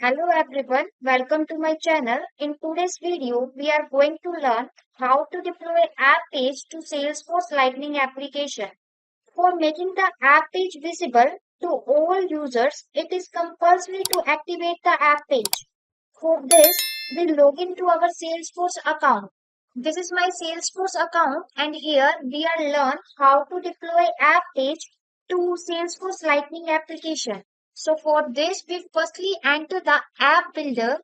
Hello everyone, welcome to my channel. In today's video, we are going to learn how to deploy app page to Salesforce Lightning Application. For making the app page visible to all users, it is compulsory to activate the app page. For this, we log into our Salesforce account. This is my Salesforce account and here we are learn how to deploy app page to Salesforce Lightning Application. So for this, we firstly enter the app builder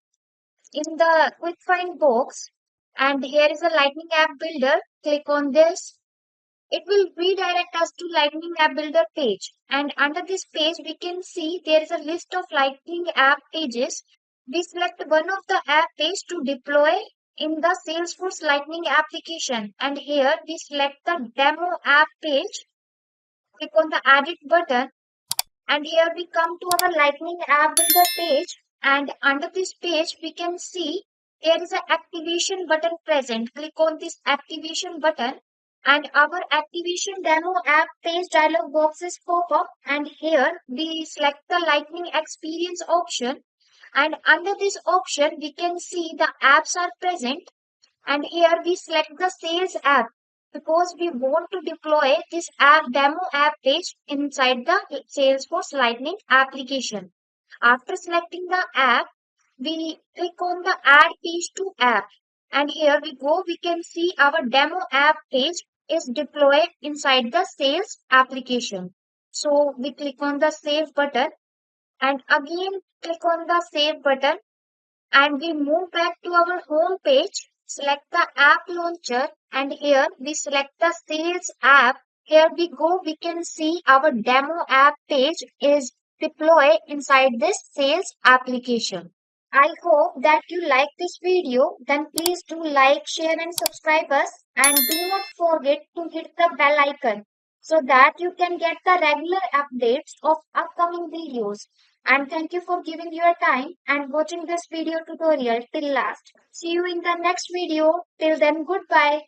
in the quick find box and here is a Lightning app builder. Click on this. It will redirect us to Lightning app builder page and under this page we can see there is a list of Lightning app pages. We select one of the app page to deploy in the Salesforce Lightning application and here we select the demo app page. Click on the edit button and here we come to our Lightning app builder page and under this page we can see there is an activation button present. Click on this activation button and our activation demo app page dialog box is pop up and here we select the Lightning experience option and under this option we can see the apps are present and here we select the sales app because we want to deploy this app demo app page inside the Salesforce Lightning application. After selecting the app, we click on the add page to app and here we go, we can see our demo app page is deployed inside the sales application. So we click on the save button and again click on the save button and we move back to our home page, select the app launcher and here we select the sales app. Here we go, we can see our demo app page is deployed inside this sales application. I hope that you like this video. Then please do like, share and subscribe us and do not forget to hit the bell icon so that you can get the regular updates of upcoming videos. And thank you for giving your time and watching this video tutorial till last. See you in the next video. Till then, goodbye.